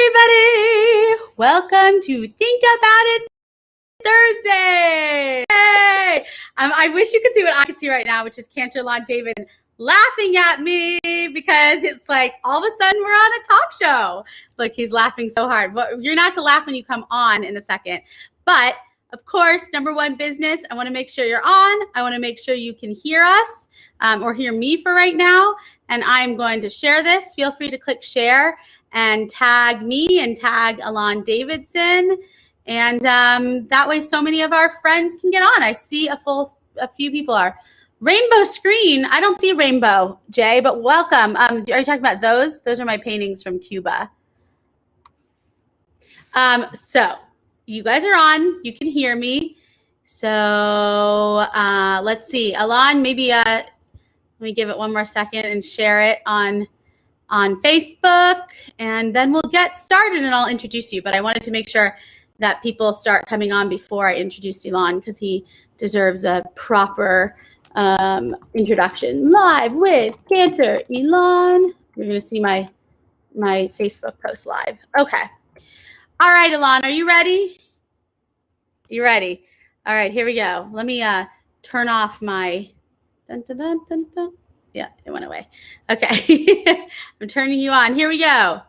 everybody. Welcome to Think About It Thursday. Yay! I wish you could see what I can see right now, which is Cantor, Ilan, David laughing at me because it's like all of a sudden we're on a talk show. Look, he's laughing so hard. Well, you're not to laugh when you come on in a second. But of course, number one business, I want to make sure you're on. I want to make sure you can hear us or hear me for right now. And I'm going to share this. Feel free to click share and tag me and tag Ilan Davidson. And that way so many of our friends can get on. I see a few people are. Rainbow screen. I don't see a rainbow, Jay, but welcome. Are you talking about those? Those are my paintings from Cuba. So you guys are on. You can hear me. So let's see. Ilan, maybe let me give it one more second and share it on Facebook, and then we'll get started and I'll introduce you. But I wanted to make sure that people start coming on before I introduce Ilan because he deserves a proper introduction. Live with Cantor, Ilan. You're going to see my Facebook post live. Okay. All right, Ilan, are you ready? You ready? All right, here we go. Let me turn off my dun, dun, dun, dun, dun. Yeah, it went away. Okay. I'm turning you on. Here we go.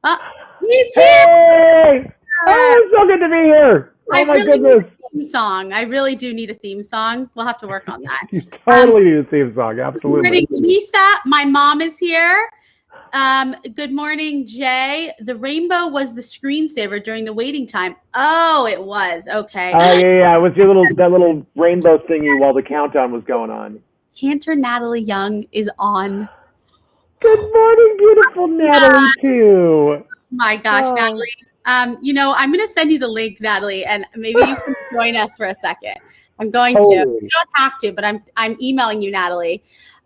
Oh, he's here. Hey! Oh, it's so good to be here. Oh, my goodness. Need a theme song. I really do need a theme song. We'll have to work on that. You totally need a theme song. Absolutely. Good morning, Lisa. My mom is here. Good morning, Jay. The rainbow was the screensaver during the waiting time. Oh, it was. Okay. Oh, yeah. It was that little rainbow thingy while the countdown was going on. Cantor Natalie Young is on. Good morning, beautiful Natalie, too. My gosh, Natalie. I'm going to send you the link, Natalie, and maybe you can join us for a second. I'm going to. You don't have to, but I'm emailing you, Natalie.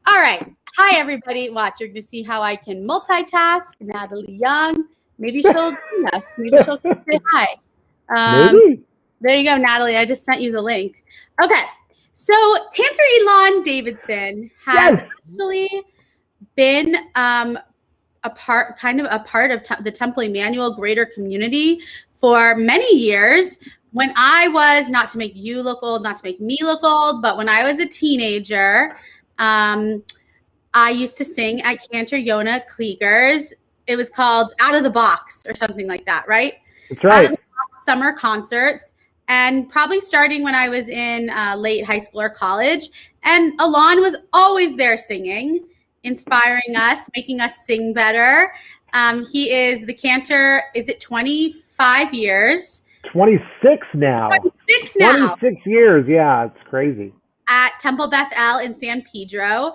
All right. Hi, everybody. Watch. You're going to see how I can multitask. Natalie Young. Maybe she'll join us. Maybe she'll say hi. Maybe. There you go, Natalie. I just sent you the link. Okay. So Cantor Ilan Davidson has actually been a part of the Temple Emmanuel Greater Community for many years. When I was, not to make you look old, not to make me look old, but when I was a teenager, I used to sing at Cantor Yona Klieger's. It was called Out of the Box or something like that, right? That's right. Out of the Box summer concerts. And probably starting when I was in late high school or college. And Ilan was always there singing, inspiring us, making us sing better. He is the Cantor, is it 25 years? 26 now. 26 now. 26 years, yeah, it's crazy. At Temple Beth El in San Pedro.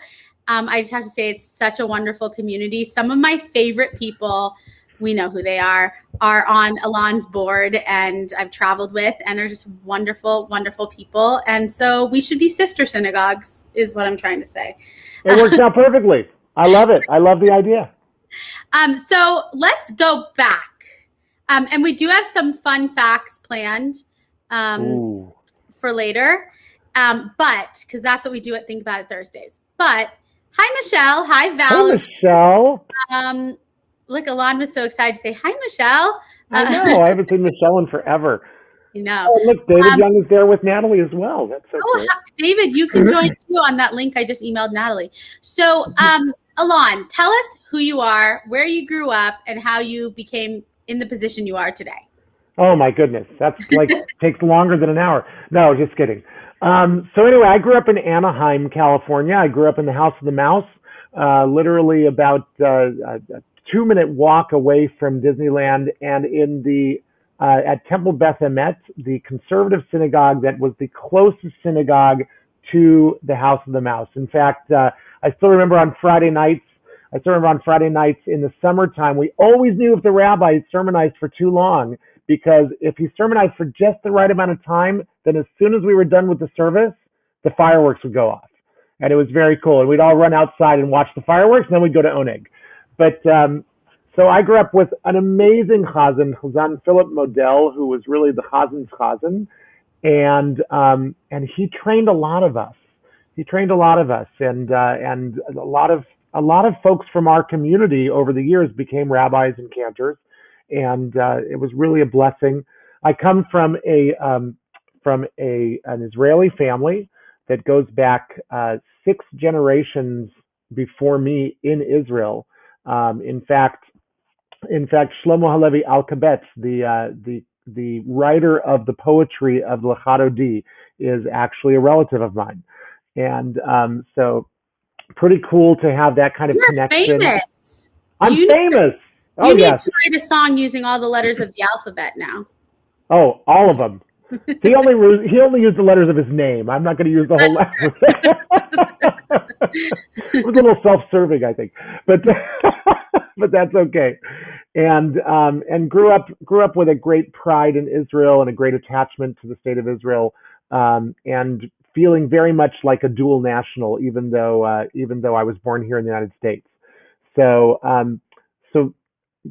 I just have to say it's such a wonderful community. Some of my favorite people, we know who they are on Ilan's board and I've traveled with and are just wonderful, wonderful people. And so we should be sister synagogues is what I'm trying to say. It works out perfectly. I love it. I love the idea. So let's go back. And we do have some fun facts planned for later. But because that's what we do at Think About It Thursdays. But hi, Michelle. Hi, Valerie. Hi, Michelle. Look, Ilan was so excited to say, hi, Michelle. I know. I haven't seen Michelle in forever. You know. Oh, look, David Young is there with Natalie as well. That's so cool. David, you can join too on that link I just emailed Natalie. So, Ilan, tell us who you are, where you grew up, and how you became in the position you are today. Oh, my goodness. That's like takes longer than an hour. No, just kidding. So anyway, I grew up in Anaheim, California. I grew up in the House of the Mouse, literally about a 2-minute walk away from Disneyland, and in the at Temple Beth Emet, the conservative synagogue that was the closest synagogue to the House of the Mouse. In fact, I still remember on Friday nights in the summertime, we always knew if the rabbi had sermonized for too long, because if he sermonized for just the right amount of time, then as soon as we were done with the service, the fireworks would go off. And it was very cool. And we'd all run outside and watch the fireworks, and then we'd go to Oneg. But so I grew up with an amazing chazan, Chazan Philip Modell, who was really the chazan's chazan. And he trained a lot of us. And a lot of folks from our community over the years became rabbis and cantors. and it was really a blessing. I come from an Israeli family that goes back 6 generations before me in Israel. In fact, Shlomo Halevi Alkabetz, the writer of the poetry of Lecha Dodi, is actually a relative of mine, and so pretty cool to have that kind of You're connection. famous. I'm You famous. You need Yes. to write a song using all the letters of the alphabet now. Oh, all of them. He only used the letters of his name. I'm not going to use the whole alphabet. It was a little self-serving, I think, but but that's okay. And grew up with a great pride in Israel and a great attachment to the state of Israel, and feeling very much like a dual national, even though I was born here in the United States. So so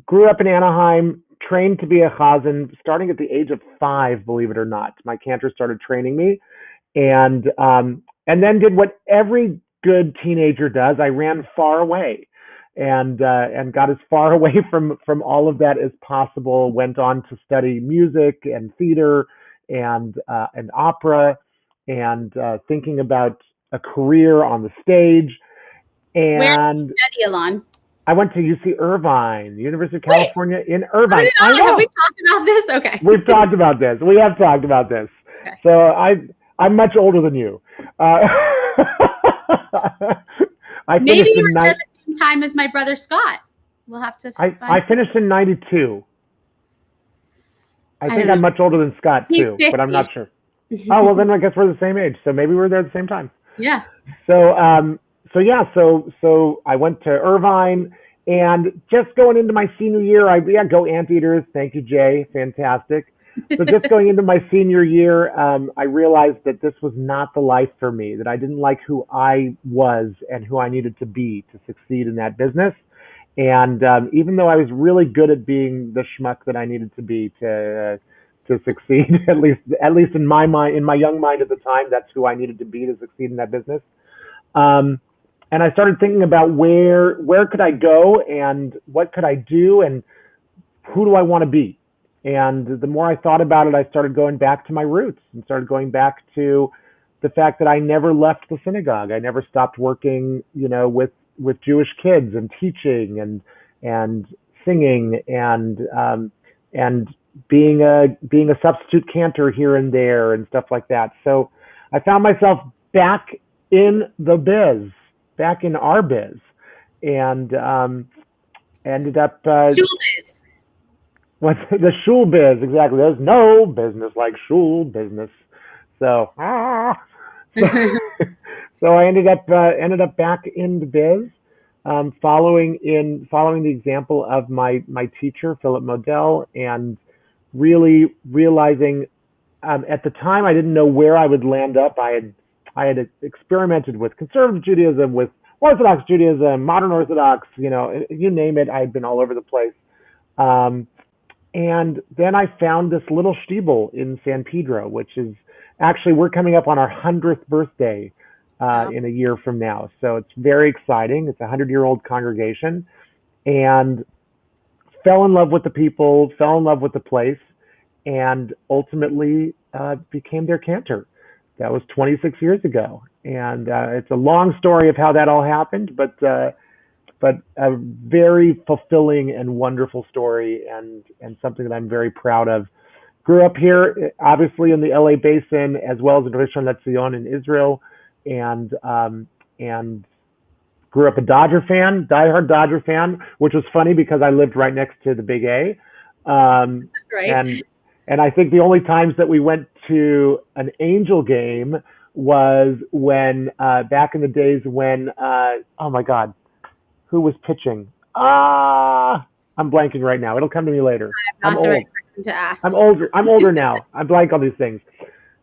grew up in Anaheim, trained to be a chazan, starting at the age of 5, believe it or not. My cantor started training me, and then did what every good teenager does. I ran far away, and got as far away from all of that as possible. Went on to study music and theater and opera, and thinking about a career on the stage. Where did And you study, Ilan? I went to UC Irvine, University of California in Irvine. I know. Have we talked about this? Okay. We've talked about this. We have talked about this. Okay. So I'm much older than you. Maybe you were there at the same time as my brother Scott. We'll have to. I finished in 92. I think I'm much older than Scott He's too, 50. but I'm not sure. Oh, well, then I guess we're the same age. So maybe we're there at the same time. Yeah. So I went to Irvine, and just going into my senior year, go Anteaters. Thank you, Jay. Fantastic. So just going into my senior year, I realized that this was not the life for me, that I didn't like who I was and who I needed to be to succeed in that business. And even though I was really good at being the schmuck that I needed to be to succeed, at least in my mind, in my young mind at the time, that's who I needed to be to succeed in that business. And I started thinking about where could I go and what could I do and who do I want to be. And the more I thought about it, I started going back to my roots and started going back to the fact that I never left the synagogue. I never stopped working, with Jewish kids and teaching and singing and being a substitute cantor here and there and stuff like that. So I found myself back in the biz, back in our biz, and ended up Shul biz. What's the shul biz? Exactly. There's no business like shul business. So so I ended up back in the biz, following the example of my teacher Philip Modell, and really realizing at the time I didn't know where I would land up. I had experimented with conservative Judaism, with Orthodox Judaism, modern Orthodox, you name it. I had been all over the place. And then I found this little shtibel in San Pedro, which is actually, we're coming up on our 100th birthday in a year from now. So it's very exciting. It's a 100-year-old congregation, and fell in love with the people, fell in love with the place, and ultimately became their cantor. That was 26 years ago. And it's a long story of how that all happened, but a very fulfilling and wonderful story, and something that I'm very proud of. Grew up here, obviously in the LA basin, as well as in Rishon LeZion in Israel, and grew up a Dodger fan, diehard Dodger fan, which was funny because I lived right next to the Big A. Right. And I think the only times that we went to an Angel game was when back in the days when oh my God, who was pitching? I'm blanking right now. It'll come to me later. I'm not the right person to ask. I'm older now. I blank on these things.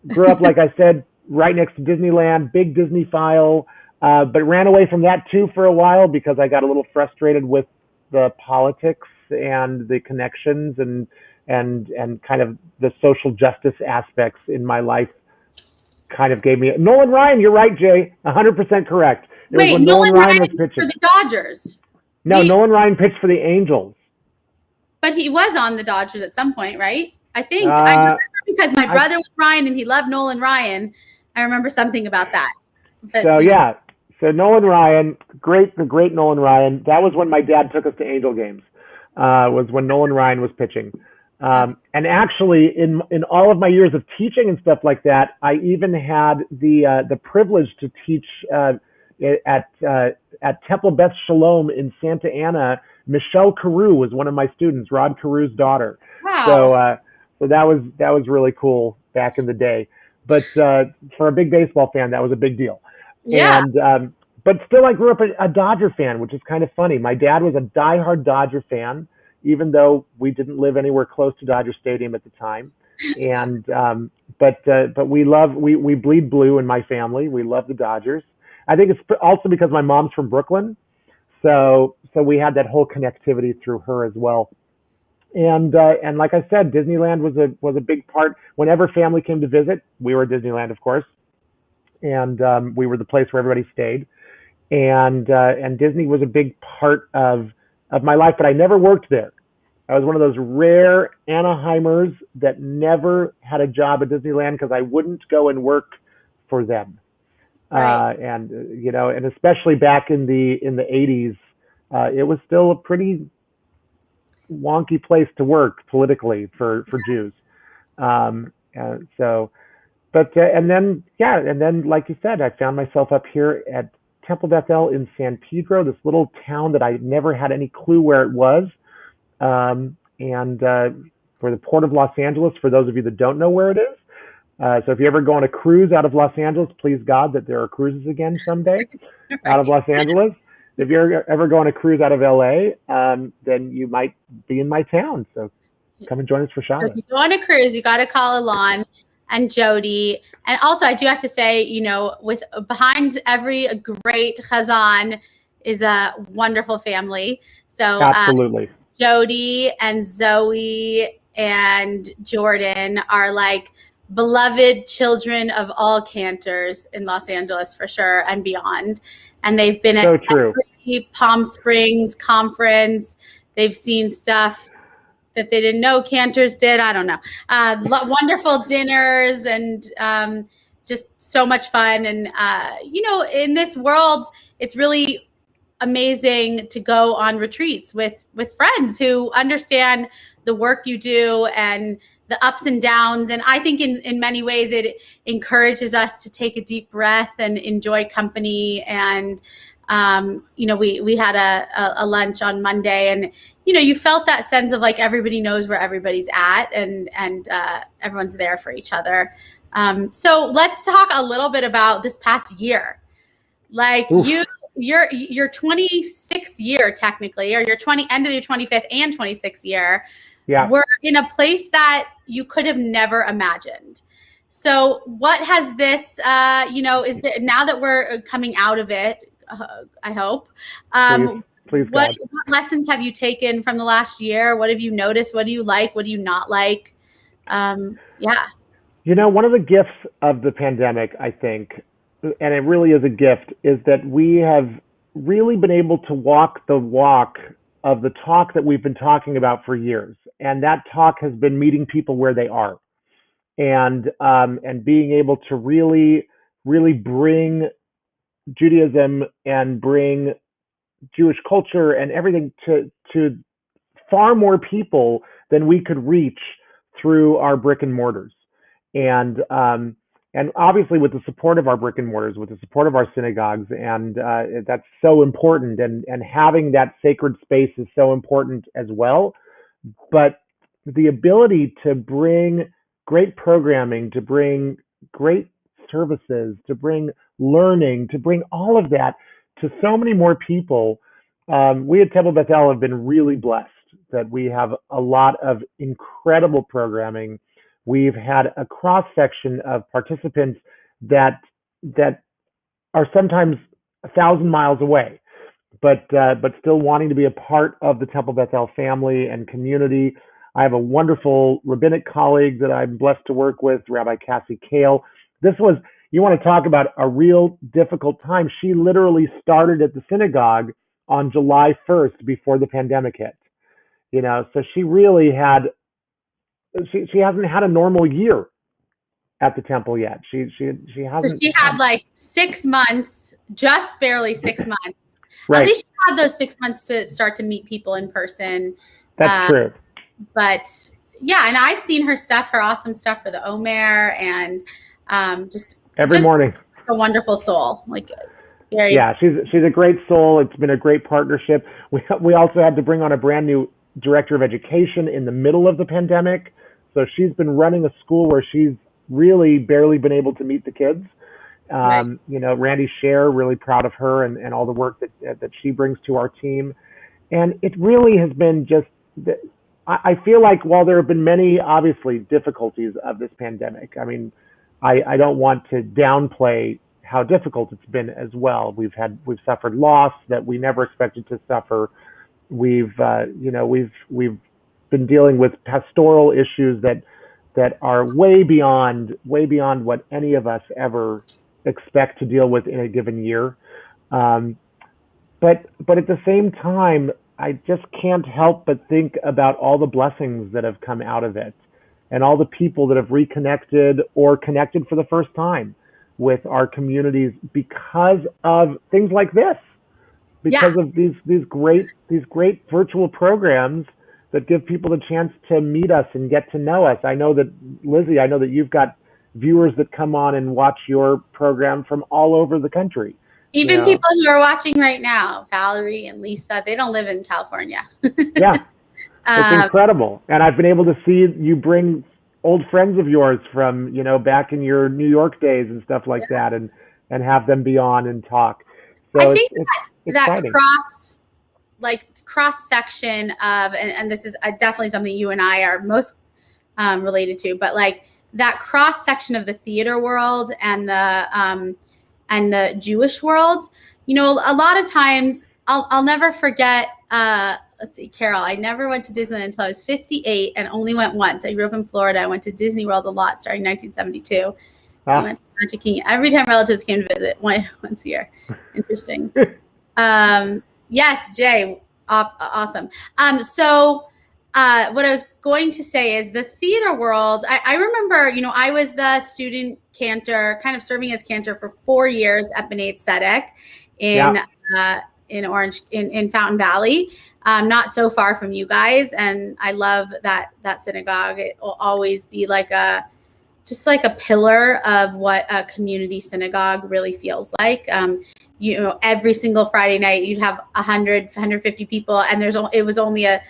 Grew up, like I said, right next to Disneyland, big Disney file, but ran away from that too for a while because I got a little frustrated with the politics and the connections and kind of the social justice aspects in my life. Kind of gave me Nolan Ryan. You're right, Jay. 100% correct. Wait, Nolan Ryan was pitching for the Dodgers. No, Nolan Ryan pitched for the Angels. But he was on the Dodgers at some point, right? I think I remember because my brother was Ryan and he loved Nolan Ryan. I remember something about that. But, so Nolan Ryan, the great Nolan Ryan. That was when my dad took us to Angel games. Was when Nolan Ryan was pitching. And actually, in all of my years of teaching and stuff like that, I even had the privilege to teach at Temple Beth Shalom in Santa Ana. Michelle Carew was one of my students, Rod Carew's daughter. wow. So that was really cool back in the day. But for a big baseball fan, that was a big deal. Yeah. And but still, I grew up a Dodger fan, which is kind of funny. My dad was a diehard Dodger fan, even though we didn't live anywhere close to Dodger Stadium at the time. And but we bleed blue in my family. We love the Dodgers. I think it's also because my mom's from Brooklyn, so we had that whole connectivity through her as well. And like I said, Disneyland was a big part. Whenever family came to visit, we were at Disneyland, of course, and we were the place where everybody stayed. And Disney was a big part of my life, but I never worked there. I was one of those rare Anaheimers that never had a job at Disneyland because I wouldn't go and work for them. Right. And especially back in the 80s, it was still a pretty wonky place to work politically for Jews. And then like you said, I found myself up here at Temple Bethel in San Pedro, this little town that I never had any clue where it was. For the Port of Los Angeles, for those of you that don't know where it is. So if you ever go on a cruise out of Los Angeles, please God that there are cruises again someday out of Los Angeles. If you're ever going on a cruise out of LA, then you might be in my town. So come and join us for Shabbat. So if you go on a cruise, you got to call Ilan and Jody. And also, I do have to say, with behind every great chazan is a wonderful family. So absolutely. Jody and Zoe and Jordan are like beloved children of all Cantors in Los Angeles for sure and beyond. And they've been at every Palm Springs conference. They've seen stuff that they didn't know Cantors did. I don't know. Wonderful dinners and just so much fun. And, in this world, it's really amazing to go on retreats with friends who understand the work you do and the ups and downs. And I think in many ways it encourages us to take a deep breath and enjoy company. And, we had a lunch on Monday and, you felt that sense of like everybody knows where everybody's at and everyone's there for each other. So let's talk a little bit about this past year. Like your 26th year technically, or your end of your 25th and 26th year. Yeah. We're in a place that you could have never imagined. So what has this, is there, now that we're coming out of it, I hope, please what lessons have you taken from the last year? What have you noticed? What do you like? What do you not like? One of the gifts of the pandemic, I think, and it really is a gift, is that we have really been able to walk the walk of the talk that we've been talking about for years. And that talk has been meeting people where they are and being able to really, really bring Judaism and bring Jewish culture and everything to far more people than we could reach through our brick and mortars. And obviously with the support of our brick and mortars, with the support of our synagogues, and that's so important. And having that sacred space is so important as well. But the ability to bring great programming, to bring great services, to bring learning, to bring all of that to so many more people, we at Temple Bethel have been really blessed that we have a lot of incredible programming. We've had a cross section of participants that are sometimes 1,000 miles away, but still wanting to be a part of the Temple Bethel family and community. I have a wonderful rabbinic colleague that I'm blessed to work with, Rabbi Cassie Kale. You want to talk about a real difficult time. She literally started at the synagogue on July 1st before the pandemic hit. So she really she hasn't had a normal year at the temple yet. She So hasn't she had like 6 months, just barely 6 months. At right. least she had those 6 months to start to meet people in person. That's true. But yeah, and I've seen her stuff, her awesome stuff for the Omer, and just every morning. A wonderful soul. Like yeah, she's a great soul. It's been a great partnership. We also had to bring on a brand new director of education in the middle of the pandemic. So she's been running a school where she's really barely been able to meet the kids. Right. Randy Scher, really proud of her and all the work that she brings to our team. And it really has been just, I feel like while there have been many, obviously, difficulties of this pandemic, I mean, I don't want to downplay how difficult it's been as well. We've suffered loss that we never expected to suffer. We've been dealing with pastoral issues that are way beyond what any of us ever expect to deal with in a given year. But at the same time, I just can't help but think about all the blessings that have come out of it and all the people that have reconnected or connected for the first time with our communities because of things like this, because of these great virtual programs that give people the chance to meet us and get to know us. I know that, Lizzie, you've got viewers that come on and watch your program from all over the country. Even people who are watching right now, Valerie and Lisa, they don't live in California. Yeah, it's incredible. And I've been able to see you bring old friends of yours from, back in your New York days and stuff like that, and have them be on and talk. So I think it's that exciting. cross section of, and this is definitely something you and I are most related to, but like that cross section of the theater world and the Jewish world, a lot of times I'll never forget, let's see, Carol, I never went to Disneyland until I was 58 and only went once. I grew up in Florida. I went to Disney World a lot starting 1972. I went to Magic Kingdom every time relatives came to visit once a year. Interesting. Yes, Jay, awesome. So what I was going to say is the theater world. I remember, I was the student cantor, kind of serving as cantor for 4 years at B'nai Tzedek in Orange, in Fountain Valley, not so far from you guys. And I love that synagogue. It will always be like a pillar of what a community synagogue really feels like. Every single Friday night you'd have 150 people, and it was only a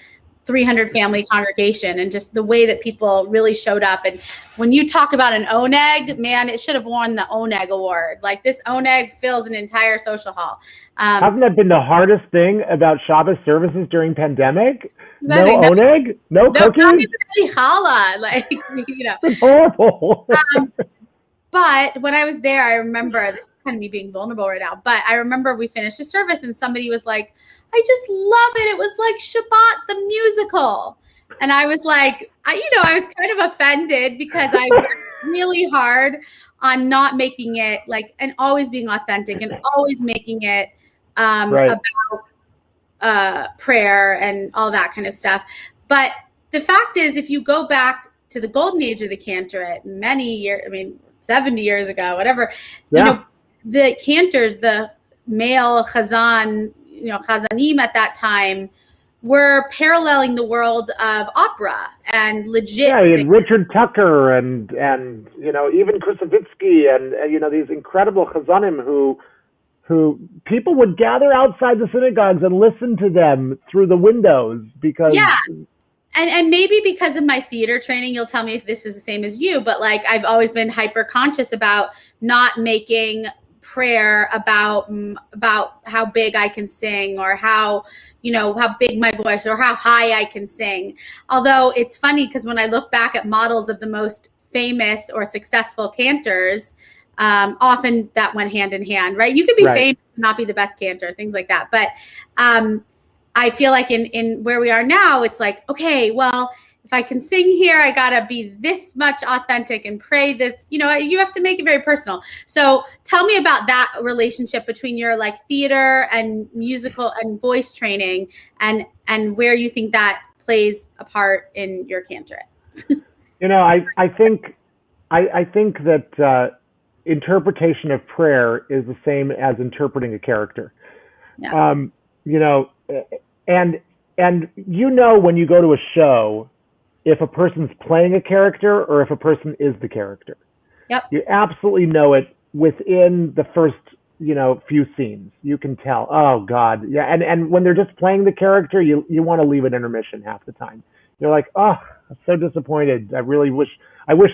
300 family congregation, and just the way that people really showed up. And when you talk about an oneg, man, it should have won the oneg award. Like, this oneg fills an entire social hall. Hasn't that been the hardest thing about Shabbos services during pandemic? No oneg, no cookies, not even any challah. Like, it's horrible. But when I was there, I remember, this is kind of me being vulnerable right now, but I remember we finished a service and somebody was like, I just love it. It was like Shabbat the musical. And I was like, I was kind of offended because I worked really hard on not making it like, and always being authentic and always making it about prayer and all that kind of stuff. But the fact is, if you go back to the golden age of the Cantorate, many years, 70 years ago, whatever, the cantors, the male chazan, chazanim at that time were paralleling the world of opera and legit. Yeah, and Richard Tucker and even Krusevitsky and these incredible chazanim who people would gather outside the synagogues and listen to them through the windows because. Yeah. And maybe because of my theater training, you'll tell me if this is the same as you, but like, I've always been hyper conscious about not making prayer about how big I can sing or how big my voice or how high I can sing. Although it's funny because when I look back at models of the most famous or successful cantors, often that went hand in hand, right? You could be famous and not be the best cantor, things like that. But I feel like in where we are now, it's like, okay, well, if I can sing here, I gotta be this much authentic and pray this, you have to make it very personal. So tell me about that relationship between your like theater and musical and voice training and where you think that plays a part in your cantorate? I think that interpretation of prayer is the same as interpreting a character. Yeah. And when you go to a show, if a person's playing a character or if a person is the character. Yep. You absolutely know it within the first, few scenes. You can tell. Oh God. Yeah. And when they're just playing the character, you want to leave at intermission half the time. You're like, oh, I'm so disappointed. I wish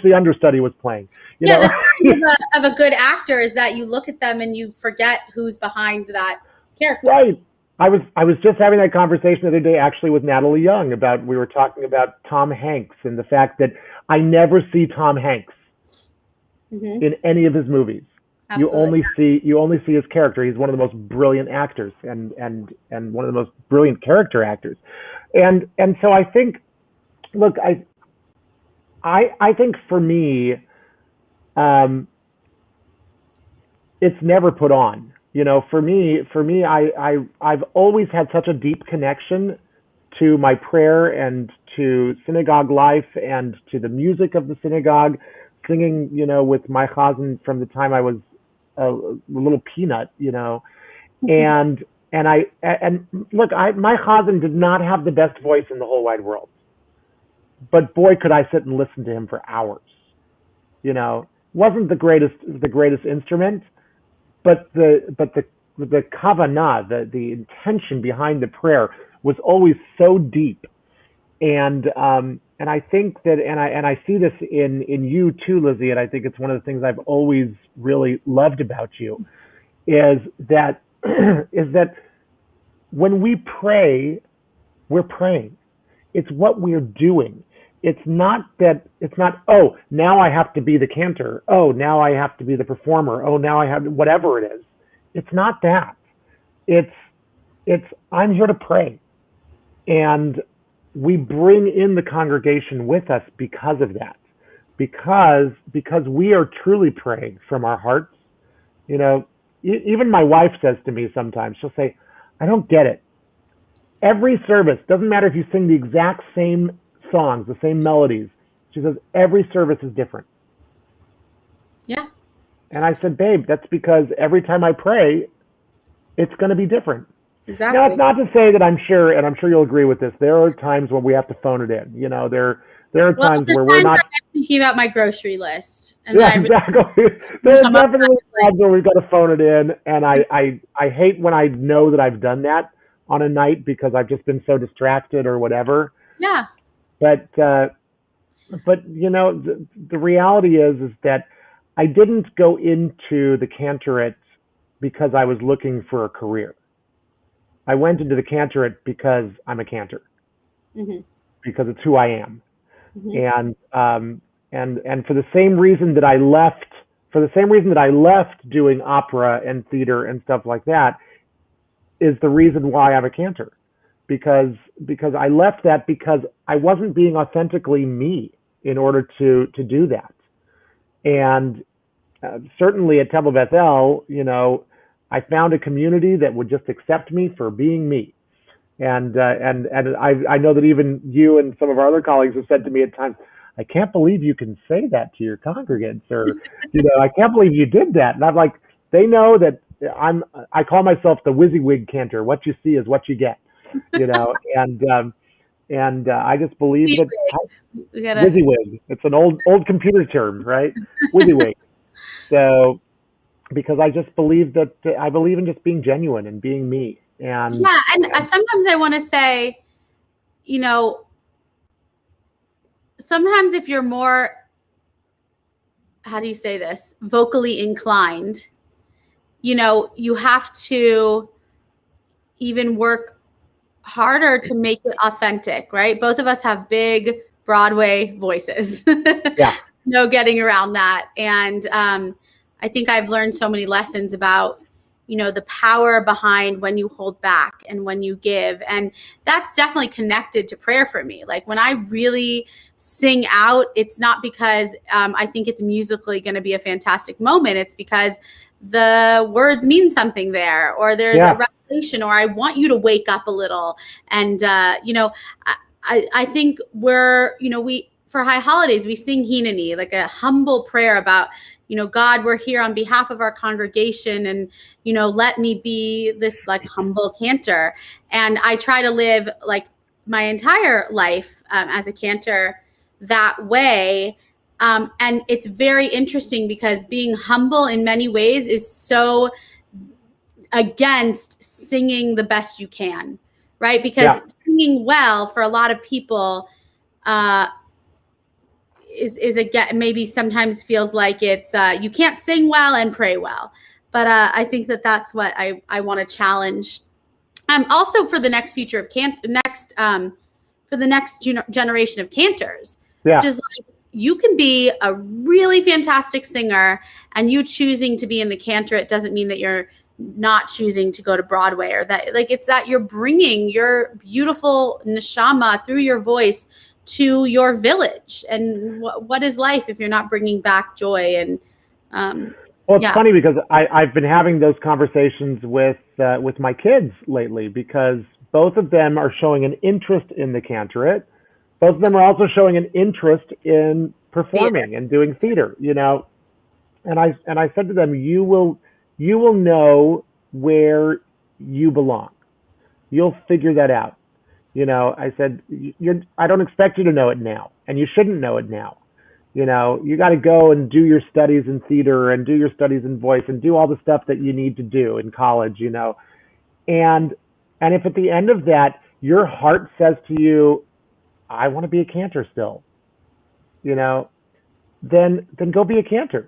the understudy was playing. The sign of a good actor is that you look at them and you forget who's behind that character. Right. I was just having that conversation the other day actually with Natalie Young we were talking about Tom Hanks and the fact that I never see Tom Hanks in any of his movies. Absolutely. You only see his character. He's one of the most brilliant actors and one of the most brilliant character actors. And so I think, look, I think for me, it's never put on. For me, I've always had such a deep connection to my prayer and to synagogue life and to the music of the synagogue, singing, with my chazan from the time I was a little peanut, and look, my chazan did not have the best voice in the whole wide world, but boy, could I sit and listen to him for hours. Wasn't the greatest instrument, but the kavanah, the intention behind the prayer was always so deep, and I think that, and I see this in you too, Lizzie, and I think it's one of the things I've always really loved about you, is that when we pray, we're praying. It's what we're doing. It's not, oh, now I have to be the cantor. Oh, now I have to be the performer. Oh, now I have whatever it is. It's not that. It's I'm here to pray. And we bring in the congregation with us because of that. Because we are truly praying from our hearts. Even my wife says to me sometimes, she'll say, I don't get it. Every service, doesn't matter if you sing the exact same songs, the same melodies. She says, every service is different. Yeah. And I said, babe, that's because every time I pray, it's going to be different. Exactly. Now, it's not to say that I'm sure you'll agree with this, there are times when we have to phone it in. There are times where we're not thinking about my grocery list. And exactly. There are definitely times where we've got to phone it in. And I hate when I know that I've done that on a night because I've just been so distracted or whatever. Yeah. But the reality is that I didn't go into the cantorate because I was looking for a career. I went into the cantorate because I'm a cantor, because it's who I am, and for the same reason that I left doing opera and theater and stuff like that, is the reason why I'm a cantor. Because I left that because I wasn't being authentically me in order to do that. And certainly at Temple Bethel, I found a community that would just accept me for being me. And I know that even you and some of our other colleagues have said to me at times, I can't believe you can say that to your congregants, or I can't believe you did that. And I'm like, they know that I call myself the WYSIWYG cantor. What you see is what you get. And I just believe that WYSIWYG. It's an old computer term, right? WYSIWYG. So, because I just believe that I believe in just being genuine and being me. And sometimes I want to say, sometimes if you're more, how do you say this, vocally inclined, you have to even work harder to make it authentic, right? Both of us have big Broadway voices. Yeah. No getting around that. And I think I've learned so many lessons about, the power behind when you hold back and when you give. And that's definitely connected to prayer for me. Like when I really sing out, it's not because I think it's musically going to be a fantastic moment. It's because the words mean something there, or there's a revelation, or I want you to wake up a little. And, I think for high holidays, we sing Hineni, like a humble prayer about, God, we're here on behalf of our congregation, and, let me be this like humble cantor. And I try to live like my entire life as a cantor that way. And it's very interesting because being humble in many ways is so against singing the best you can, right? Because singing well for a lot of people is maybe sometimes feels like it's you can't sing well and pray well. But I think that's what I want to challenge. Also for the next future of for the next generation of cantors, just like you can be a really fantastic singer, and you choosing to be in the cantorate doesn't mean that you're not choosing to go to Broadway, or that it's that you're bringing your beautiful neshama through your voice to your village. And what is life if you're not bringing back joy? And well, it's funny because I've been having those conversations with my kids lately, because both of them are showing an interest in the cantorate. Both of them are also showing an interest in performing and doing theater, And I said to them, you will know where you belong. You'll figure that out. I said, I don't expect you to know it now, and you shouldn't know it now. You got to go and do your studies in theater and do your studies in voice and do all the stuff that you need to do in college, And if at the end of that, your heart says to you, I want to be a cantor still, then go be a cantor.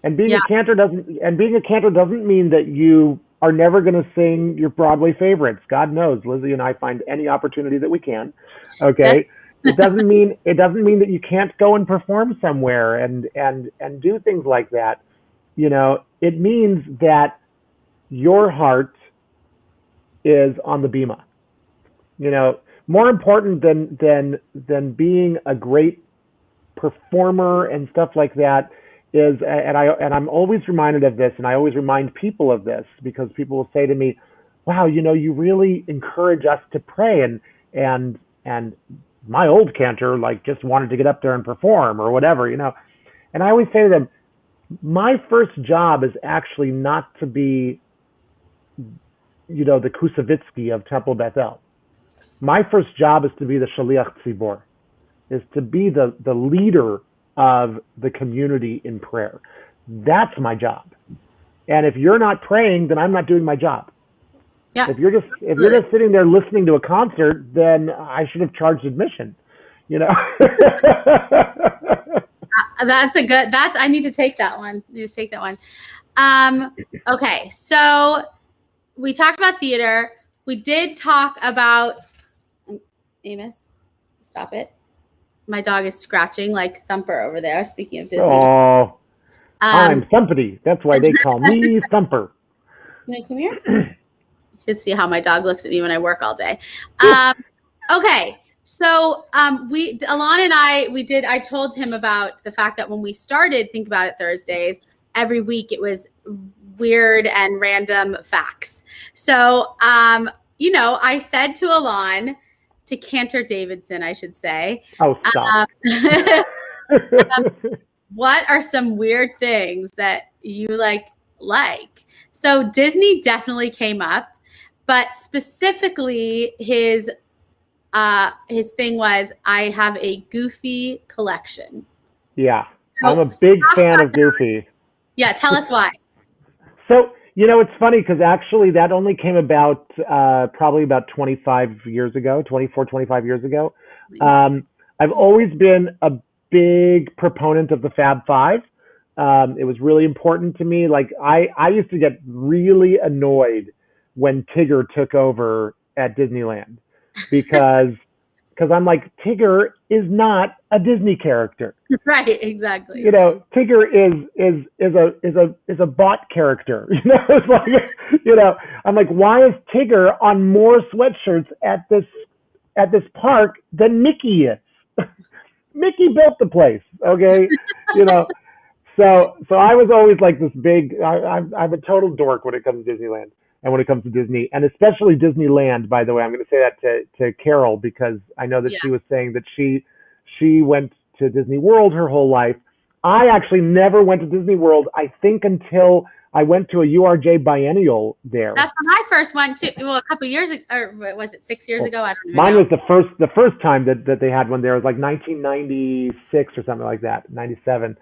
And being a cantor doesn't mean that you are never going to sing your Broadway favorites. God knows, Lizzie and I find any opportunity that we can. Okay. It doesn't mean that you can't go and perform somewhere and do things like that. It means that your heart is on the bima. More important than being a great performer and stuff like that is, and I'm always reminded of this, and I always remind people of this, because people will say to me, wow, you really encourage us to pray, and my old cantor just wanted to get up there and perform or whatever, and I always say to them, my first job is actually not to be the Kusavitsky of Temple Bethel. My first job is to be the Shaliach Tzibor, is to be the leader of the community in prayer. That's my job. And if you're not praying, then I'm not doing my job. Yeah. If you're just sitting there listening to a concert, then I should have charged admission. I need to take that one. Okay. So we talked about theater. We did talk about, Amos, stop it. My dog is scratching like Thumper over there. Speaking of Disney. Oh, I'm Thumpity. That's why they call me Thumper. Can I come here? You should see how my dog looks at me when I work all day. Okay. So Ilan and I told him about the fact that when we started Think About It Thursdays, every week it was weird and random facts. So, I said to Ilan, to Cantor Davidson, I should say. Oh, stop. What are some weird things that you like? So Disney definitely came up, but specifically his thing was, I have a Goofy collection. Yeah, I'm a big fan of Goofy. Yeah, tell us why. So, it's funny because actually that only came about probably about 24, 25 years ago. I've always been a big proponent of the Fab Five. It was really important to me. I used to get really annoyed when Tigger took over at Disneyland, because I'm like, Tigger is not a Disney character. Right, exactly. Tigger is a bought character. It's like, I'm like, why is Tigger on more sweatshirts at this park than Mickey is? Mickey built the place, okay? So I was always like this big. I'm a total dork when it comes to Disneyland. And when it comes to Disney, and especially Disneyland, by the way, I'm going to say that to Carol because I know that Yeah. she was saying that she went to Disney World her whole life. I actually never went to Disney World, I think, until I went to a URJ biennial there. That's when I first went to. Well, a couple years ago, or was it 6 years ago? I don't even Mine know. was the first time that they had one there. It was like 1996 or something like that, 97.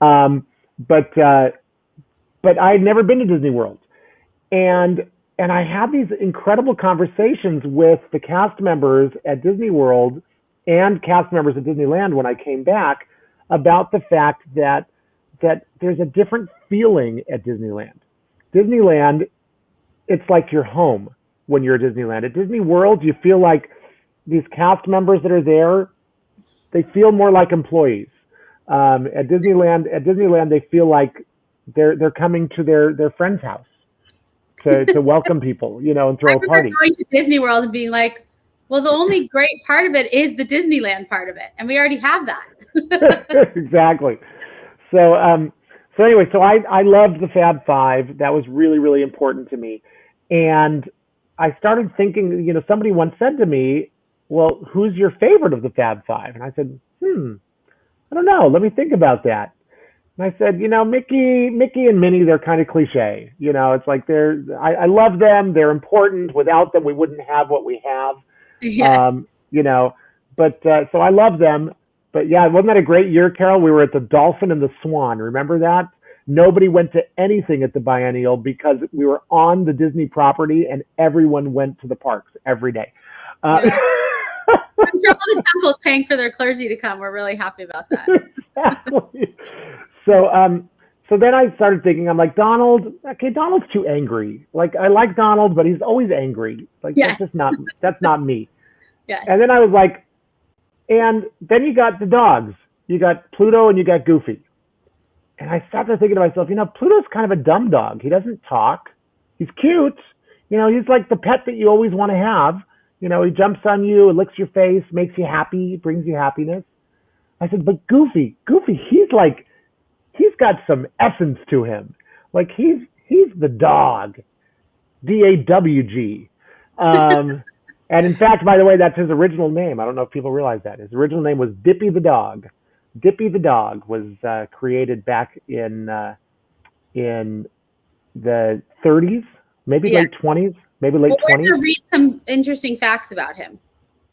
But I had never been to Disney World, and I had these incredible conversations with the cast members at Disney World and cast members at Disneyland when I came back about the fact that there's a different feeling at Disneyland. Disneyland, it's like your home when you're at Disneyland. At Disney World, you feel like these cast members that are there, they feel more like employees. At Disneyland, they feel like they're coming to their friend's house to welcome people, and throw a party. Going to Disney World and being like, well, the only great part of it is the Disneyland part of it, and we already have that. Exactly. So anyway, so I loved the Fab Five. That was really, really important to me. And I started thinking, somebody once said to me, well, who's your favorite of the Fab Five? And I said, I don't know. Let me think about that. And I said, Mickey and Minnie, they're kind of cliche. It's like I love them. They're important. Without them, we wouldn't have what we have. Yes. But so I love them. But yeah, wasn't that a great year, Carol? We were at the Dolphin and the Swan. Remember that? Nobody went to anything at the biennial because we were on the Disney property and everyone went to the parks every day. Yeah. I'm sure all the temples paying for their clergy to come. We're really happy about that. Exactly. So then I started thinking, I'm like, Donald's too angry. Like, I like Donald, but he's always angry. Like, yes. That's not me. Yes. And then I was like, and then you got the dogs. You got Pluto and you got Goofy. And I started thinking to myself, Pluto's kind of a dumb dog. He doesn't talk. He's cute. He's like the pet that you always want to have. He jumps on you, licks your face, makes you happy, brings you happiness. I said, but Goofy, he's got some essence to him. Like he's the dog. DAWG. And in fact, by the way, that's his original name. I don't know if people realize that. His original name was Dippy the Dog. Dippy the Dog was created back in the 30s, maybe late 20s, maybe late 20s. We're going to read some interesting facts about him.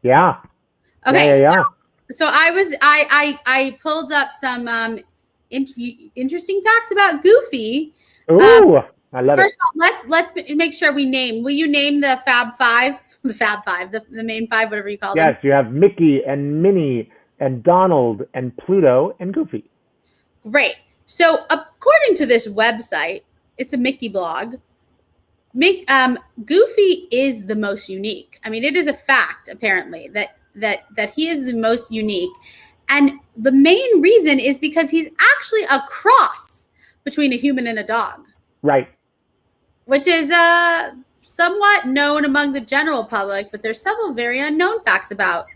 Yeah. Okay. Yeah. So I pulled up some interesting facts about Goofy. Ooh, I love it. First of all, let's make sure we name. Will you name the Fab Five? The Fab Five, the main five, whatever you call them. Yes, you have Mickey and Minnie and Donald and Pluto and Goofy. Great. So according to this website, it's a Mickey blog. Goofy is the most unique. I mean, it is a fact apparently that he is the most unique, and the main reason is because he's actually a cross between a human and a dog. Right. Which is somewhat known among the general public, but there's several very unknown facts about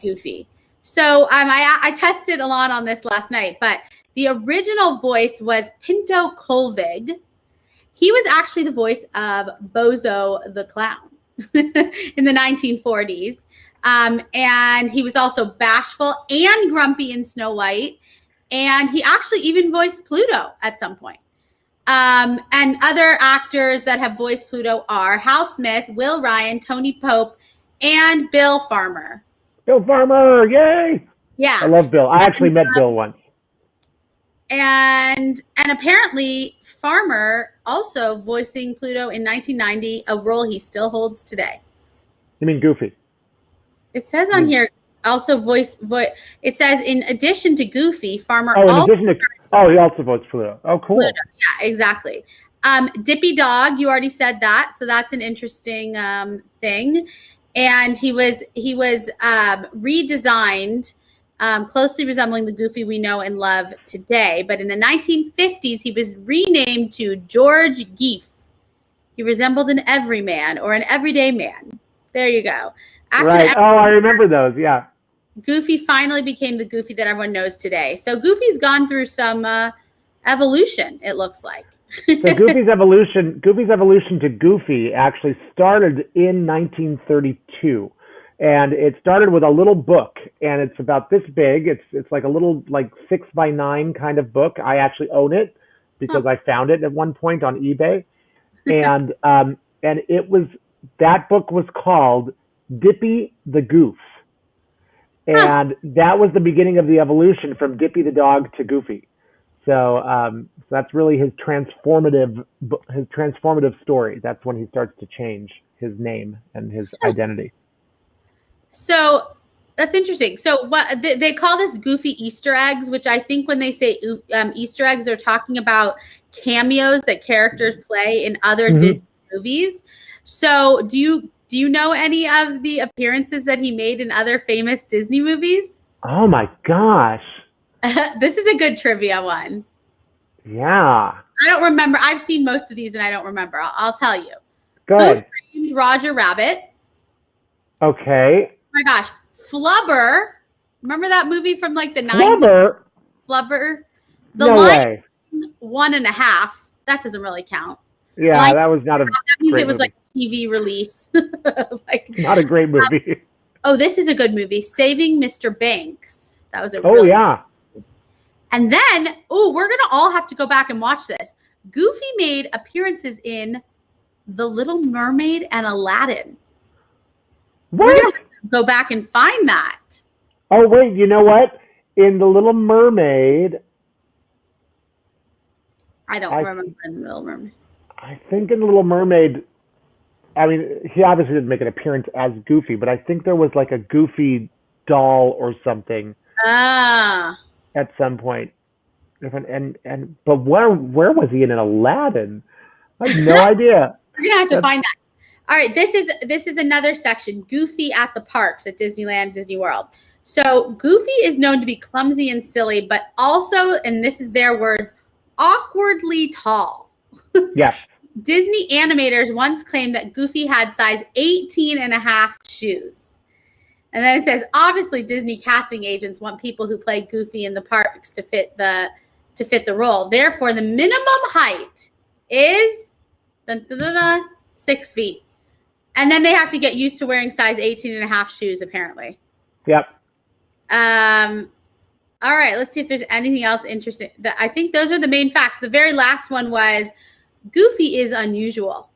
Goofy. So I tested Ilan on this last night, but the original voice was Pinto Colvig. He was actually the voice of Bozo the Clown in the 1940s. And he was also bashful and grumpy in Snow White. And he actually even voiced Pluto at some point. And other actors that have voiced Pluto are Hal Smith, Will Ryan, Tony Pope, and Bill Farmer. Bill Farmer, yay! Yeah. I love Bill. I actually met Bill once. And apparently Farmer also voicing Pluto in 1990, a role he still holds today. You mean Goofy? It says on here also voice. It says in addition to Goofy, Farmer. He also voiced Pluto. Oh, cool. Pluto. Yeah, exactly. Dippy Dog, you already said that, so that's an interesting thing. And he was redesigned, closely resembling the Goofy we know and love today. But in the 1950s, he was renamed to George Geef. He resembled an everyman or an everyday man. There you go. Right. I remember those. Yeah. Goofy finally became the Goofy that everyone knows today. So Goofy's gone through some evolution, it looks like. So Goofy's evolution to Goofy actually started in 1932. And it started with a little book, and it's about this big. It's like a little 6x9 kind of book. I actually own it because I found it at one point on eBay. And that book was called Dippy the Goof. And that was the beginning of the evolution from Dippy the dog to Goofy. So that's really his transformative story. That's when he starts to change his name and his identity. So that's interesting. So what they call this Goofy Easter eggs, which I think when they say Easter eggs, they're talking about cameos that characters play in other Disney movies. So do you know any of the appearances that he made in other famous Disney movies? Oh my gosh. This is a good trivia one. Yeah. I don't remember. I've seen most of these and I don't remember. I'll tell you. Good. Who framed Roger Rabbit? Okay. Oh my gosh. Flubber. Remember that movie from like the 90s? Flubber? Flubber. No way. 1.5. That doesn't really count. Yeah, that was not a that means great it was movie. like a TV release. Not a great movie. Oh, this is a good movie. Saving Mr. Banks. That was a Oh, yeah. And then, we're going to all have to go back and watch this. Goofy made appearances in The Little Mermaid and Aladdin. What? We're going to go back and find that. Oh, wait, you know what? In The Little Mermaid. I don't remember in The Little Mermaid. I think in The Little Mermaid, I mean, he obviously didn't make an appearance as Goofy, but I think there was like a Goofy doll or something. At some point. But where was he in Aladdin? I have no idea. We're gonna have to find that. All right, this is another section. Goofy at the parks at Disneyland, Disney World. So Goofy is known to be clumsy and silly, but also, and this is their words, awkwardly tall. Yes. Disney animators once claimed that Goofy had size 18.5 shoes. And then it says, obviously, Disney casting agents want people who play Goofy in the parks to fit the role. Therefore, the minimum height is 6 feet. And then they have to get used to wearing size 18.5 shoes, apparently. Yep. All right, let's see if there's anything else interesting. I think those are the main facts. The very last one was Goofy is unusual.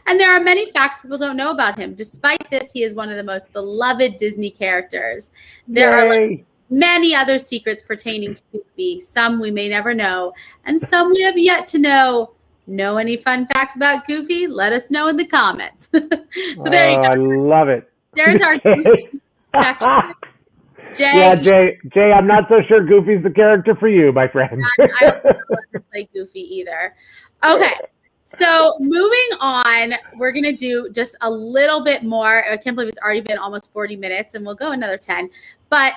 And there are many facts people don't know about him. Despite this, he is one of the most beloved Disney characters. There are many other secrets pertaining to Goofy. Some we may never know, and some we have yet to know. Know any fun facts about Goofy? Let us know in the comments. So there you go. I love it. There's our Goofy section. Jay, yeah, Jay, I'm not so sure Goofy's the character for you, my friend. I don't think I'll ever play Goofy either. Okay. So moving on, we're going to do just a little bit more. I can't believe it's already been almost 40 minutes, and we'll go another 10. But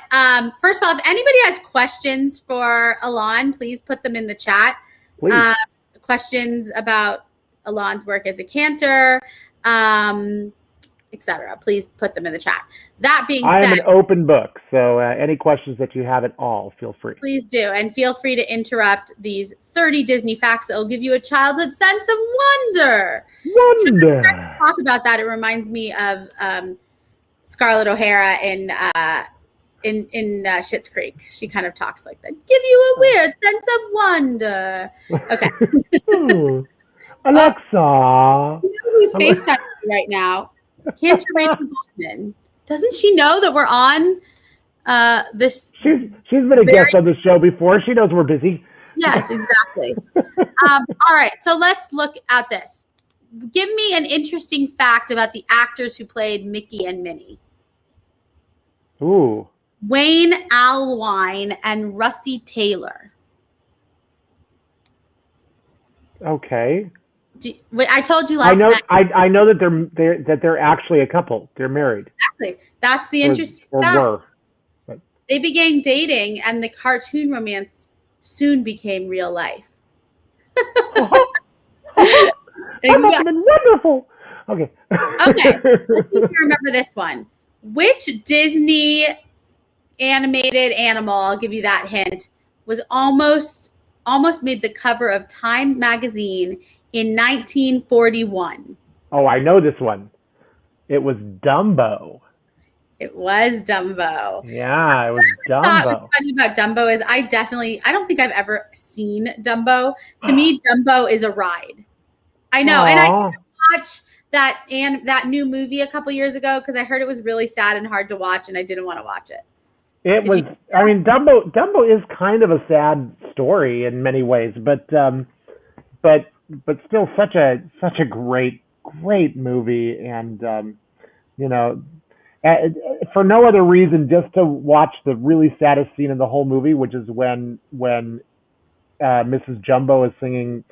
first of all, if anybody has questions for Ilan, please put them in the chat. Please. Questions about Ilan's work as a cantor, etc. Please put them in the chat. That being said, I'm an open book, so any questions that you have at all, feel free. Please do, and feel free to interrupt these 30 Disney facts that will give you a childhood sense of wonder. Wonder. Talk about that. It reminds me of Scarlett O'Hara in Schitt's Creek. She kind of talks like that. Give you a weird sense of wonder. Okay. Alexa. You know who's FaceTiming right now? Cantor Rachel Goldman. Doesn't she know that we're on this? She's been a guest on the show before. She knows we're busy. Yes, exactly. All right, so let's look at this. Give me an interesting fact about the actors who played Mickey and Minnie. Ooh. Wayne Allwine and Russie Taylor. Okay. I told you last night. I know that they're actually a couple. They're married. Exactly. That's the interesting fact. Were. But. They began dating, and the cartoon romance soon became real life. That must have been wonderful. Okay. Okay. Let's see if you remember this one. Which Disney animated animal, I'll give you that hint, was almost made the cover of Time magazine in 1941? Oh, I know this one. It was Dumbo. It was Dumbo. Yeah, it was Thought was Dumbo. funny about Dumbo is I don't think I've ever seen Dumbo. To me, Dumbo is a ride. I know, and I Aw. didn't watch that new movie a couple years ago because I heard it was really sad and hard to watch, and I didn't want to watch it. It Did was. you? I mean, Dumbo is kind of a sad story in many ways, but still such a great movie, and you know, for no other reason, just to watch the really saddest scene in the whole movie, which is when Mrs. Jumbo is singing,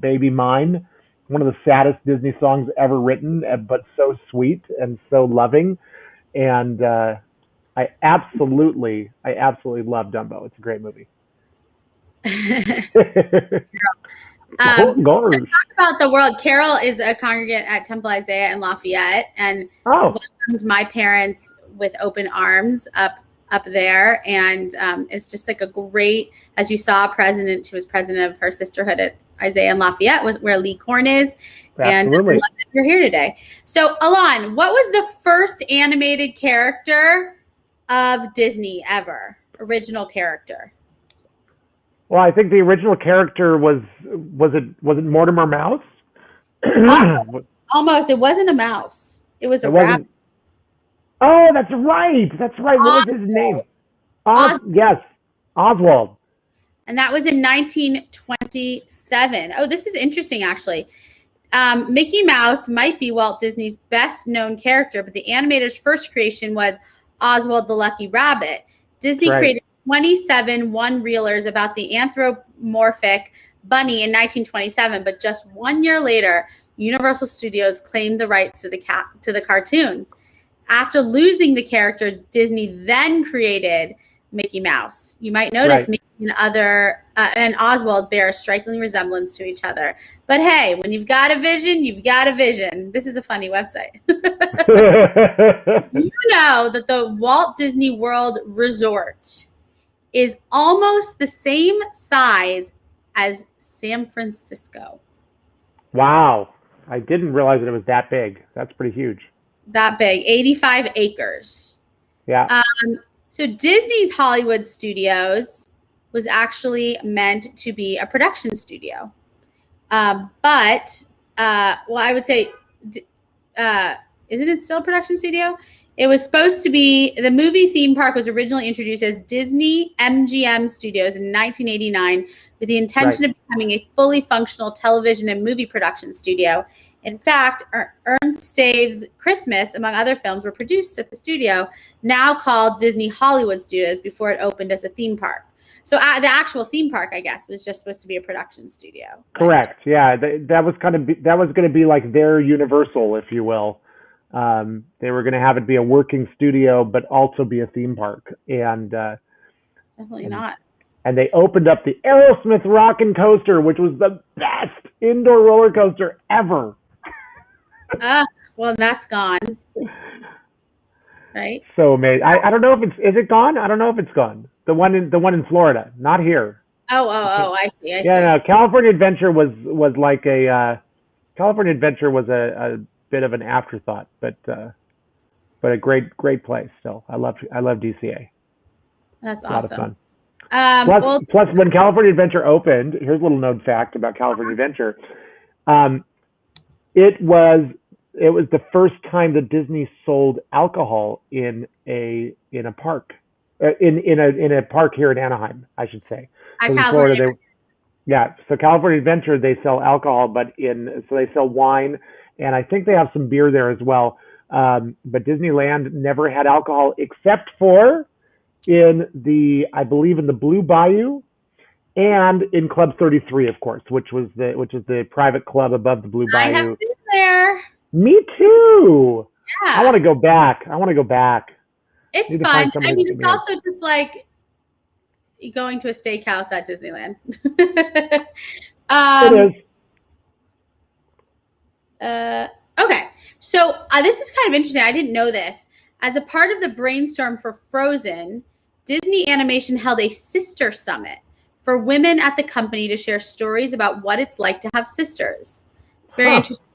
"Baby Mine," one of the saddest Disney songs ever written, but so sweet and so loving, and I absolutely love Dumbo. It's a great movie. So Gosh. talk about the world. Carol is a congregant at Temple Isaiah in Lafayette, and Oh, welcomed my parents with open arms up there, and it's just like a great, as you saw, she was president of her sisterhood at Isaiah in Lafayette, where Lee Corn is, and I love absolutely. that you're here today. So, Ilan, what was the first animated character of Disney ever? Original character. Well, I think the original character was it Mortimer Mouse? Almost. It wasn't a mouse. It was a It rabbit. wasn't. Oh, that's right. That's right. What was his name? Yes, Oswald. And that was in 1927. Oh, this is interesting, actually. Mickey Mouse might be Walt Disney's best known character, but the animator's first creation was Oswald the Lucky Rabbit. Disney created 27 one-reelers about the anthropomorphic bunny in 1927, but just 1 year later, Universal Studios claimed the rights to the cartoon. After losing the character, Disney then created Mickey Mouse. You might notice Mickey and Oswald bear a striking resemblance to each other. But hey, when you've got a vision, you've got a vision. This is a funny website. You know that the Walt Disney World Resort is almost the same size as San Francisco. Wow. I didn't realize that it was that big. That's pretty huge. That big, 85 acres. Yeah. So Disney's Hollywood Studios was actually meant to be a production studio. I would say, isn't it still a production studio? It was supposed to be, the movie theme park was originally introduced as Disney MGM Studios in 1989 with the intention of becoming a fully functional television and movie production studio. In fact, Ernst Stave's Christmas, among other films, were produced at the studio, now called Disney Hollywood Studios, before it opened as a theme park. So the actual theme park, I guess, was just supposed to be a production studio. Correct. Yeah, that was going to be like their Universal, if you will. They were going to have it be a working studio, but also be a theme park, and it's definitely not. And they opened up the Aerosmith Rockin' Coaster, which was the best indoor roller coaster ever. Well, that's gone. Right? So amazing. I don't know if is it gone? I don't know if it's gone. The one in Florida, not here. Oh, I see. No, California Adventure was like California Adventure was a bit of an afterthought, but a great place still. I love DCA. That's awesome. A lot of fun. Plus, when California Adventure opened, here's a little known fact about California Adventure. It was the first time that Disney sold alcohol in a park, in a park here in Anaheim, I should say. In Florida, so California Adventure, they sell alcohol, so they sell wine, and I think they have some beer there as well. But Disneyland never had alcohol except for I believe in the Blue Bayou and in Club 33, of course, which is the private club above the Blue Bayou. I have been there. Me too. Yeah. I want to go back. It's fun. I mean, it's also just like going to a steakhouse at Disneyland. It is. Okay. So this is kind of interesting. I didn't know this. As a part of the brainstorm for Frozen, Disney Animation held a sister summit for women at the company to share stories about what it's like to have sisters. It's very interesting.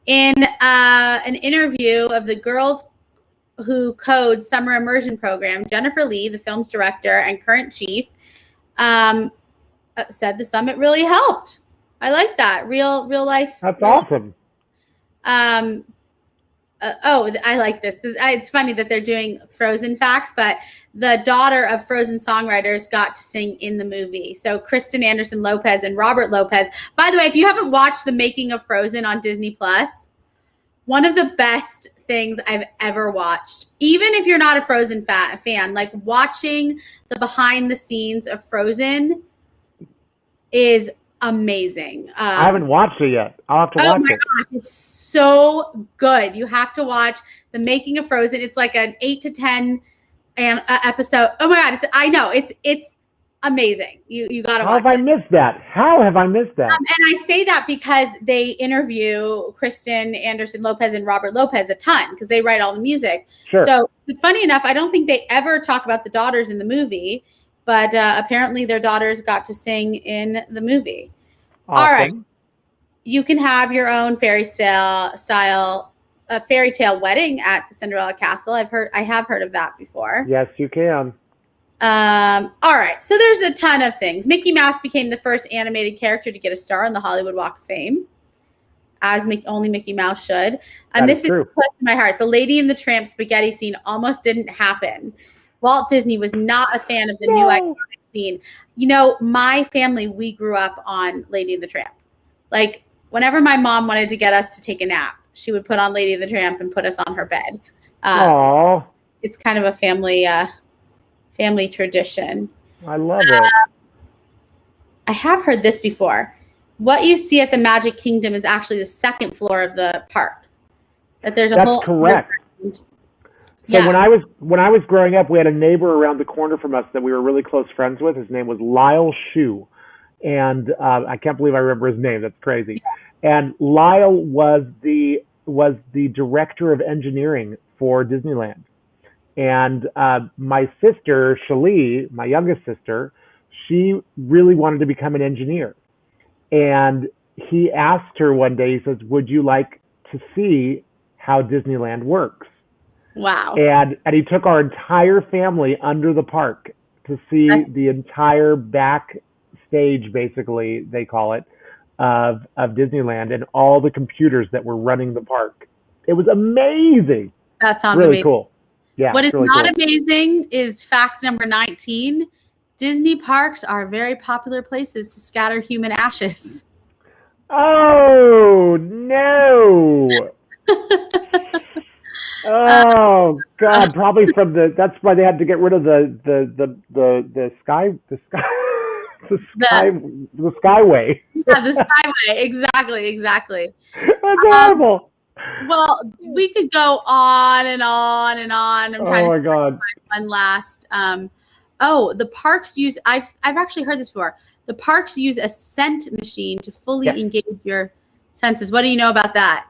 In an interview of the Girls Who Code Summer Immersion Program, Jennifer Lee, the film's director and current chief, said the summit really helped. I like that. Real life. That's awesome. I like this. It's funny that they're doing Frozen facts, but the daughter of Frozen songwriters got to sing in the movie. So Kristen Anderson Lopez and Robert Lopez. By the way, if you haven't watched the making of Frozen on Disney Plus, one of the best things I've ever watched. Even if you're not a Frozen fan, like watching the behind the scenes of Frozen is amazing. I haven't watched it yet. I'll have to watch it. Oh my gosh, it's so good. You have to watch the making of Frozen. It's like an 8 to 10 episode. Oh my God, it's amazing. You got to watch it. How have I missed that? And I say that because they interview Kristen Anderson Lopez and Robert Lopez a ton because they write all the music. Sure. So funny enough, I don't think they ever talk about the daughters in the movie, but apparently their daughters got to sing in the movie. Awesome. All right. You can have your own fairy tale wedding at the Cinderella Castle. I have heard of that before. Yes, you can. All right. So there's a ton of things. Mickey Mouse became the first animated character to get a star on the Hollywood Walk of Fame, as only Mickey Mouse should. And this is close to my heart. The Lady and the Tramp spaghetti scene almost didn't happen. Walt Disney was not a fan of the new iconic scene. You know, my family, we grew up on Lady and the Tramp. Like, whenever my mom wanted to get us to take a nap, she would put on Lady and the Tramp and put us on her bed. It's kind of a family tradition. I love it. I have heard this before. What you see at the Magic Kingdom is actually the second floor of the park. That there's a whole. That's correct. So when I was growing up, we had a neighbor around the corner from us that we were really close friends with. His name was Lyle Shue, and I can't believe I remember his name. That's crazy. And Lyle was the director of engineering for Disneyland. And my sister, Shalee, my youngest sister, she really wanted to become an engineer. And he asked her one day, he says, would you like to see how Disneyland works? Wow. And he took our entire family under the park to see the entire backstage, basically, they call it, of Disneyland and all the computers that were running the park. It was amazing. That sounds really amazing. Cool. Yeah. What is really not amazing is fact number 19. Disney parks are very popular places to scatter human ashes. Oh, no. Oh God! Probably from that's why they had to get rid of the skyway. Yeah, the skyway. Exactly. That's horrible. Well, we could go on and on and on. I'm trying to God! One last. The parks use. I've actually heard this before. The parks use a scent machine to fully engage your senses. What do you know about that?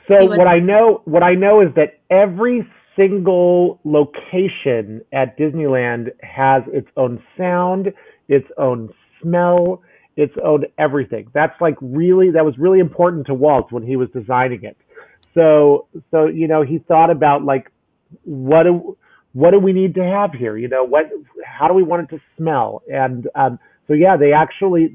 So what I know is that every single location at Disneyland has its own sound, its own smell, its own everything. That was really important to Walt when he was designing it. So he thought about like what do we need to have here? How do we want it to smell? And they actually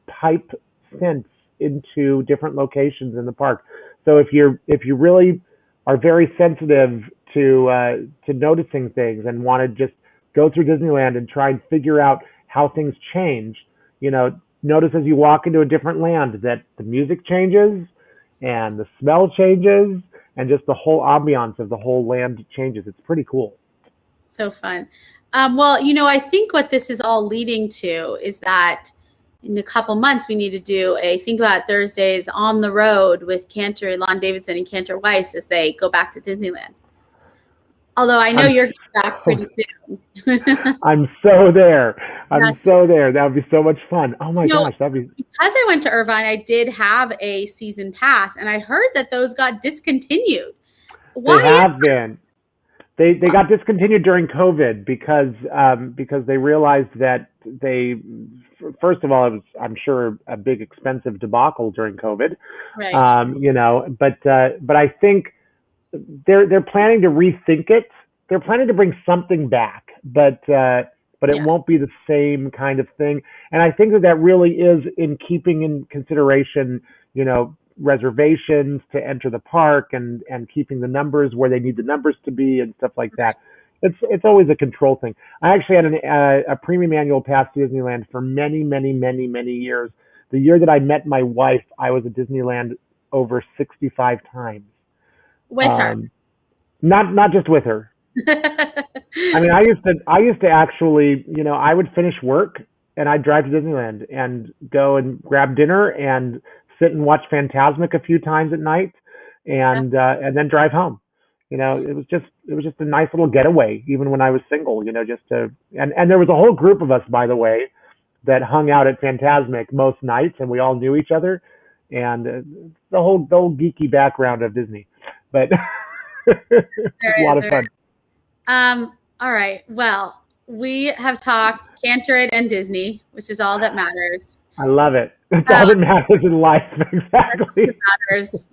pipe scents into different locations in the park. So if you really are very sensitive to noticing things and want to just go through Disneyland and try and figure out how things change, notice as you walk into a different land that the music changes and the smell changes and just the whole ambiance of the whole land changes. It's pretty cool. So fun. I think what this is all leading to is that in a couple months, we need to do a Think About Thursdays on the road with Cantor, Ilan, Davidson, and Cantor Weiss as they go back to Disneyland. Although I know you're back pretty soon. I'm so there. So there. That would be so much fun. Oh my gosh, that'd be. Because I went to Irvine, I did have a season pass, and I heard that those got discontinued. They have been. They got discontinued during COVID because they realized that first of all, it was, I'm sure, a big expensive debacle during COVID. Right. But I think they're planning to rethink it. They're planning to bring something back, but it Yeah. won't be the same kind of thing. And I think that really is in keeping in consideration, reservations to enter the park and keeping the numbers where they need the numbers to be and stuff like that. It's always a control thing. I actually had a premium annual pass to Disneyland for many, many, many, many years. The year that I met my wife, I was at Disneyland over 65 times. With her. Not just with her. I mean, I used to actually, I would finish work and I'd drive to Disneyland and go and grab dinner and sit and watch Fantasmic a few times at night and then drive home. It was just a nice little getaway, even when I was single, just to, and there was a whole group of us, by the way, that hung out at Fantasmic most nights and we all knew each other and the whole geeky background of Disney, but it's a lot of fun. All right. Well, we have talked Cantor and Disney, which is all that matters. I love it. That's all that matters in life. Exactly. That matters,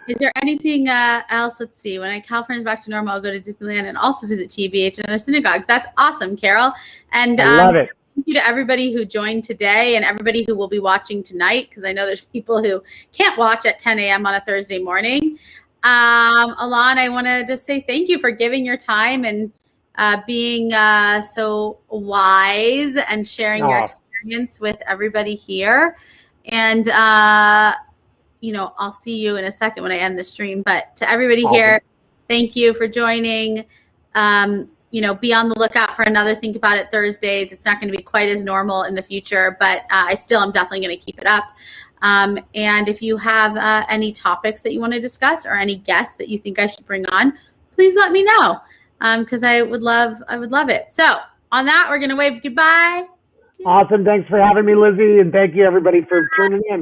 Is there anything else? Let's see. When California's back to normal, I'll go to Disneyland and also visit TBH and other synagogues. That's awesome, Carol. And I love it. Thank you to everybody who joined today and everybody who will be watching tonight, because I know there's people who can't watch at 10 a.m. on a Thursday morning. Ilan, I want to just say thank you for giving your time and being so wise and sharing your experience with everybody here. And, I'll see you in a second when I end the stream. But to everybody here, thank you for joining. Be on the lookout for another Think About It Thursdays. It's not going to be quite as normal in the future, but I still am definitely going to keep it up. And if you have any topics that you want to discuss or any guests that you think I should bring on, please let me know, because I would love it. So on that, we're going to wave goodbye. Awesome. Thanks for having me, Lizzie. And thank you, everybody, for tuning in.